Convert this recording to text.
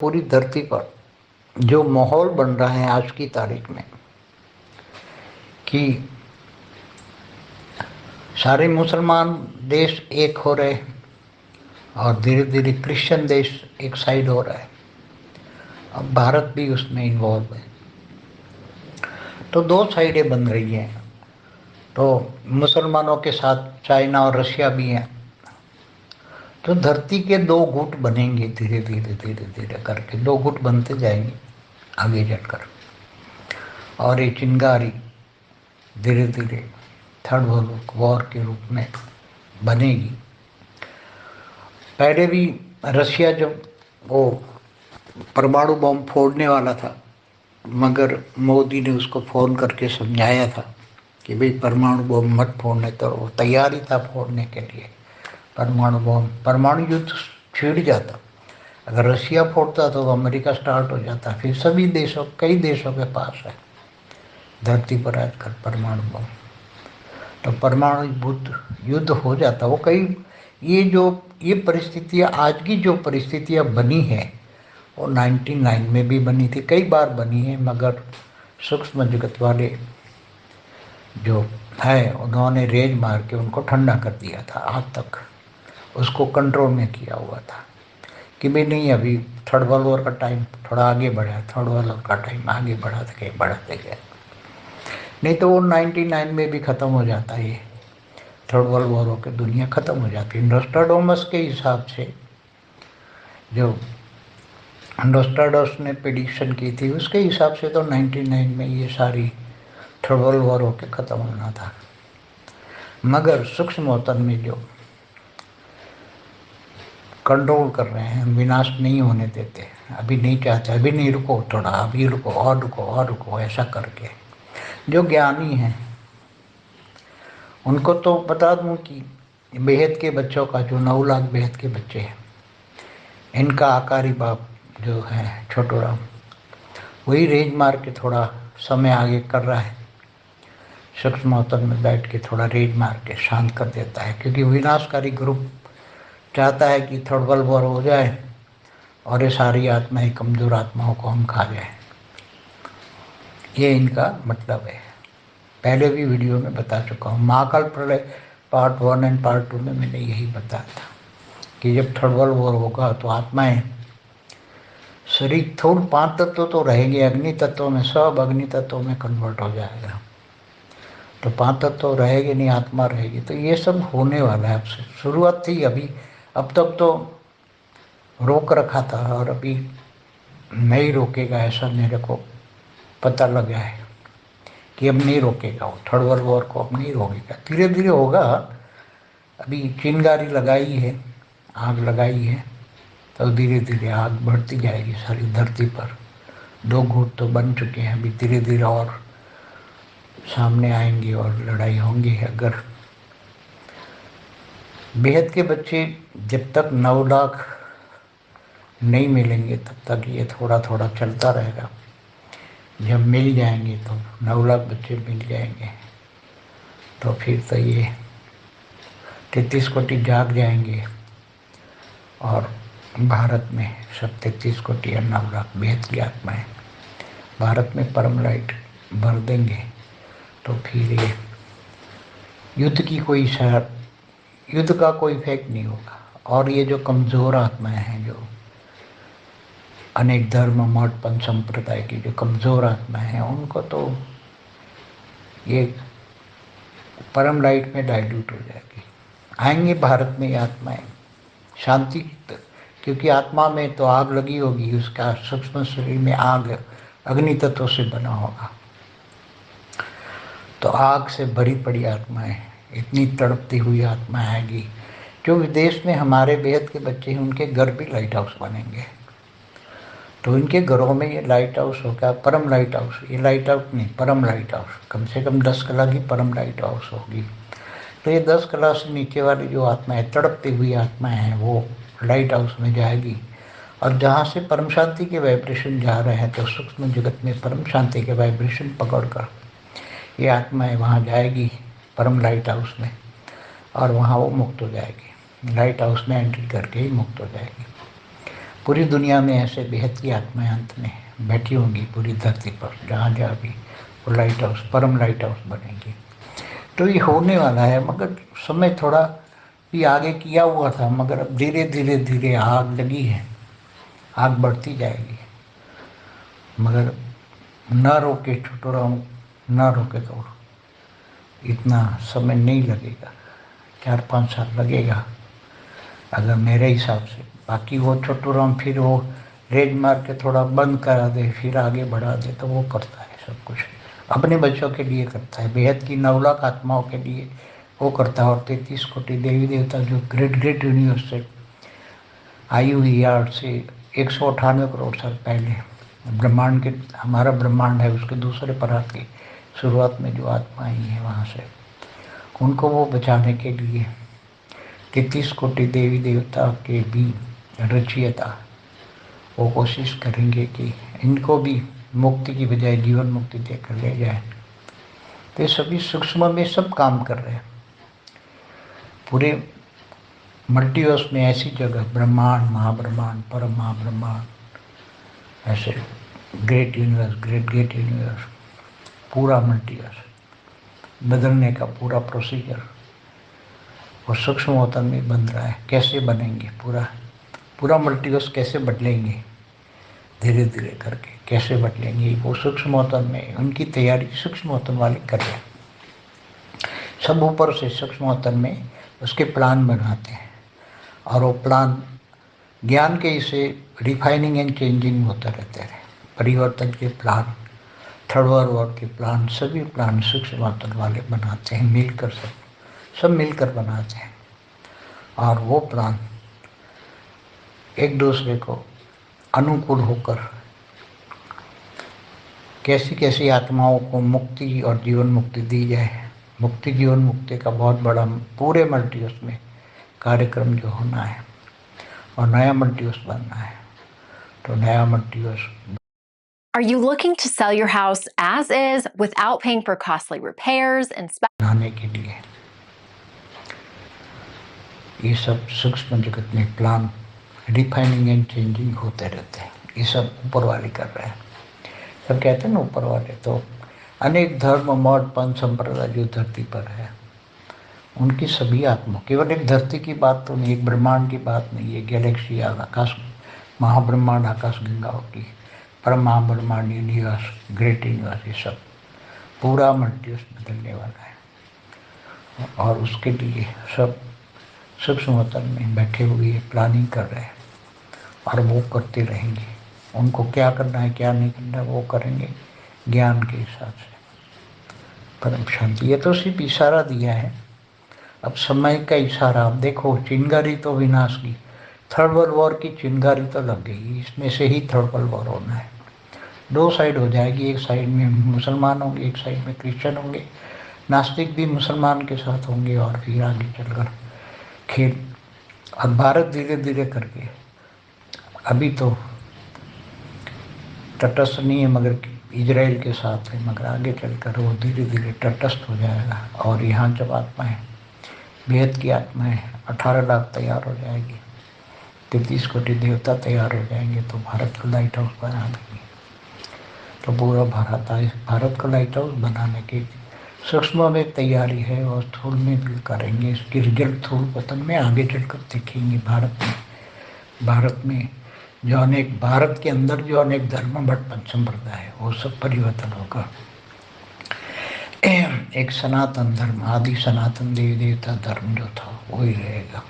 पूरी धरती पर जो माहौल बन रहा है आज की तारीख में कि सारे मुसलमान देश एक हो रहे और धीरे धीरे क्रिश्चियन देश एक साइड हो रहा है। अब भारत भी उसमें इन्वॉल्व है, तो दो साइडें बन रही हैं। तो मुसलमानों के साथ चाइना और रशिया भी हैं, तो धरती के दो गुट बनेंगे। धीरे धीरे धीरे धीरे करके दो गुट बनते जाएंगे आगे चलकर, और ये चिंगारी धीरे धीरे थर्ड वर्ल्ड वॉर के रूप में बनेगी। पहले भी रशिया जब वो परमाणु बम फोड़ने वाला था, मगर मोदी ने उसको फ़ोन करके समझाया था कि भाई परमाणु बम मत फोड़ने, तो वो तैयार ही था फोड़ने के लिए परमाणु बम। परमाणु युद्ध छिड़ जाता, अगर रशिया फोड़ता तो अमेरिका स्टार्ट हो जाता, फिर सभी देशों, कई देशों के पास है धरती पर आजकल परमाणु बम, तो परमाणु युद्ध हो जाता। वो कई ये परिस्थितियाँ, आज की जो परिस्थितियाँ बनी हैं वो 99 में भी बनी थी, कई बार बनी है, मगर सूक्ष्म जगत वाले जो है उन्होंने रेज मार के उनको ठंडा कर दिया था। आज तक उसको कंट्रोल में किया हुआ था कि भाई नहीं, अभी थर्ड वर्ल्ड वॉर का टाइम थोड़ा आगे बढ़ा, थर्ड वर्ल्ड वॉर का टाइम आगे बढ़ाते गए, नहीं तो वो 99 में भी ख़त्म हो जाता है। ये थर्ड वर्ल्ड वॉर होकर दुनिया ख़त्म हो जाती है। नोस्ट्राडामस के हिसाब से, जो नोस्ट्राडामस ने प्रेडिक्शन की थी, उसके हिसाब से तो 99 में ये सारी थर्ड वर्ल्ड वॉर होकर ख़त्म होना था। मगर सूक्ष्मतन में जो कंट्रोल कर रहे हैं, विनाश नहीं होने देते, अभी नहीं चाहते, अभी नहीं, रुको थोड़ा, अभी रुको और रुको और रुको, ऐसा करके जो ज्ञानी हैं उनको तो बता दूं कि बेहद के बच्चों का, जो 9 लाख बेहद के बच्चे हैं, इनका आकारी बाप जो है छोटू राम, वही रेंज मार के थोड़ा समय आगे कर रहा है। सूक्ष्मतन में बैठ के थोड़ा रेंज मार के शांत कर देता है, क्योंकि विनाशकारी ग्रुप चाहता है कि थर्ड वर्ल्ड वॉर हो जाए और ये सारी आत्माएं, कमज़ोर आत्माओं को हम खा जाए। ये इनका मतलब है। पहले भी वीडियो में बता चुका हूँ, महाकाल प्रलय पार्ट 1 एंड पार्ट 2 में मैंने यही बताया था कि जब थर्ड वर्ल्ड वॉर होगा तो आत्माएं, शरीर थोड़ 5 तत्व तो रहेंगे अग्नि तत्वों में, सब अग्नि तत्वों में कन्वर्ट हो जाएगा, तो 5 तत्व रहेंगे नहीं, आत्मा रहेगी। तो ये सब होने वाला है। आपसे शुरुआत थी अभी, अब तक तो रोक रखा था और अभी नहीं रोकेगा, ऐसा मेरे को पता लगा है कि अब नहीं रोकेगा वो थर्ड वर्ल्ड वॉर को, अब नहीं रोकेगा, धीरे धीरे होगा। अभी चिंगारी लगाई है, आग लगाई है, तो धीरे धीरे आग बढ़ती जाएगी सारी धरती पर। 2 गुट तो बन चुके हैं, अभी धीरे धीरे और सामने आएंगे और लड़ाई होंगी। अगर बेहद के बच्चे जब तक 9 लाख नहीं मिलेंगे तब तक ये थोड़ा थोड़ा चलता रहेगा। जब मिल जाएंगे तो 9 लाख बच्चे मिल जाएंगे तो फिर तो ये 33 कोटि जाग जाएंगे और भारत में सब 33 कोटि या 9 लाख बेहद की आत्माएं भारत में परम लाइट भर देंगे। तो फिर ये युद्ध का कोई इफेक्ट नहीं होगा। और ये जो कमज़ोर आत्माएं हैं, जो अनेक धर्म मठ पंथ संप्रदाय की जो कमज़ोर आत्माएं हैं, उनको तो ये परम लाइट में डाइल्यूट हो जाएगी। आएंगे भारत में ये आत्माएं शांति, क्योंकि आत्मा में तो आग लगी होगी, उसका सूक्ष्म शरीर में आग अग्नि तत्व से बना होगा, तो आग से भरी पड़ी आत्माएं, इतनी तड़पती हुई आत्माएं आएगी। जो विदेश में हमारे बेहद के बच्चे हैं, उनके घर भी लाइट हाउस बनेंगे, तो इनके घरों में ये लाइट हाउस होगा, परम लाइट हाउस। ये लाइट हाउस नहीं, परम लाइट हाउस, कम से कम 10 कला की परम लाइट हाउस होगी। तो ये 10 कला से नीचे वाली जो आत्माएं, तड़पती हुई आत्माएं हैं, वो लाइट हाउस में जाएगी। और जहाँ से परम शांति के वाइब्रेशन जा रहे हैं, तो सूक्ष्म जगत में परम शांति के वाइब्रेशन पकड़कर ये आत्माएं वहाँ जाएगी परम लाइट हाउस में, और वहाँ वो मुक्त हो जाएगी। लाइट हाउस में एंट्री करके ही मुक्त हो जाएगी। पूरी दुनिया में ऐसे बेहद की आत्माएं अंत में बैठी होंगी पूरी धरती पर, जहाँ जहाँ भी वो लाइट हाउस, परम लाइट हाउस बनेंगे। तो ये होने वाला है, मगर समय थोड़ा भी आगे किया हुआ था, मगर अब धीरे धीरे धीरे आग लगी है, आग बढ़ती जाएगी। मगर ना रोके छोटो राम, ना रोके तो इतना समय नहीं लगेगा, 4-5 साल लगेगा अगर मेरे हिसाब से। बाकी वो छोटू राम फिर वो रेज मार के थोड़ा बंद करा दे, फिर आगे बढ़ा दे, तो वो करता है सब कुछ अपने बच्चों के लिए करता है, बेहद की 9 लाख आत्माओं के लिए वो करता है। और 33 कोटि देवी देवता जो ग्रेट ग्रेट यूनिवर्स से आई हुई है, आज से 198 करोड़ साल पहले ब्रह्मांड के, हमारा ब्रह्मांड है उसके दूसरे परात की शुरुआत में जो आत्मा आई है वहाँ से, उनको वो बचाने के लिए 33 कोटि देवी देवता के भी रचयिता वो कोशिश करेंगे कि इनको भी मुक्ति की बजाय जीवन मुक्ति देकर ले जाए। तो सभी सूक्ष्म में सब काम कर रहे हैं। पूरे मल्टीवर्स में ऐसी जगह, ब्रह्मांड, महाब्रह्मांड, परम महाब्रह्मांड, ऐसे great universe, great great universe, पूरा मल्टीवर्स बदलने का पूरा प्रोसीजर और सूक्ष्म अवतरण में बन रहा है। कैसे बनेंगे पूरा मल्टीवर्स, कैसे बदलेंगे धीरे धीरे करके, कैसे बदलेंगे वो सूक्ष्म अवतरण में, उनकी तैयारी सूक्ष्म अवतरण वाले कर रहे हैं। सब ऊपर से सूक्ष्म अवतरण में उसके प्लान बनाते हैं, और वो प्लान ज्ञान के इसे रिफाइनिंग एंड चेंजिंग होता रहते हैं। परिवर्तन के प्लान, थर्ड वर्ल्ड के प्लान, सभी प्लान सूक्ष्म अवतरण वाले बनाते हैं, मिलकर सब मिलकर बनाते हैं। और वो प्लान एक दूसरे को अनुकूल होकर कैसी कैसी आत्माओं को मुक्ति और जीवन मुक्ति दी जाए। मुक्ति जीवन मुक्ति का बहुत बड़ा पूरे मल्टीवर्स में कार्यक्रम जो होना है, और नया मल्टीवर्स बनना है। तो नया multiverse Are you looking to sell your house as is without paying for costly repairs and बनाने के लिए ये सब सूक्ष्म जगत में प्लान रिफाइनिंग एंड चेंजिंग होते रहते हैं। ये सब ऊपर वाले कर रहे हैं। सब कहते हैं ना ऊपर वाले, तो अनेक धर्म, मठ, पंथ, संप्रदाय जो धरती पर है, उनकी सभी आत्मा, केवल एक धरती की बात तो नहीं, एक ब्रह्मांड की बात नहीं है। गैलेक्सी, आकाश, महाब्रह्मांड, आकाश गंगाओं की, परम महाब्रह्मांड, यूनिवर्स, ग्रेट यूनिवर्स, ये सब पूरा मल्टीवर्स बदलने वाला है। और उसके लिए सब सूक्ष्म अवतरण में बैठे हुए प्लानिंग कर रहे हैं, और वो करते रहेंगे। उनको क्या करना है क्या नहीं करना है वो करेंगे ज्ञान के हिसाब से। परम शांति, ये तो सिर्फ इशारा दिया है, अब समय का इशारा। अब देखो, चिंगारी तो विनाश की, थर्ड वर्ल्ड वॉर की चिंगारी तो लग गई, इसमें से ही थर्ड वर्ल्ड वॉर होना है। 2 साइड हो जाएगी, एक साइड में मुसलमान होंगे, एक साइड में क्रिश्चियन होंगे, नास्तिक भी मुसलमान के साथ होंगे, और फिर आगे चलकर खेल। और भारत धीरे धीरे करके, अभी तो तटस्थ नहीं है, मगर इजराइल के साथ है, मगर आगे चलकर वो धीरे धीरे तटस्थ हो जाएगा। और यहाँ जब आत्माएं, बेहद की आत्माएं 18 लाख तैयार हो जाएगी, 33 कोटि देवता तैयार हो जाएंगे, तो भारत का लाइट हाउस बना देंगे। तो पूरा भारत का लाइट हाउस बनाने की सूक्ष्म में तैयारी है, और स्थूल में भी करेंगे। इसकी रिजल्ट स्थूल पतन में आगे चलकर देखेंगे। भारत में जो अनेक, भारत के अंदर जो अनेक धर्म, भट्ट, पंथ, संप्रदाय है, वो सब परिवर्तन होगा। एक सनातन धर्म, आदि सनातन देवी देवता धर्म जो था वही रहेगा।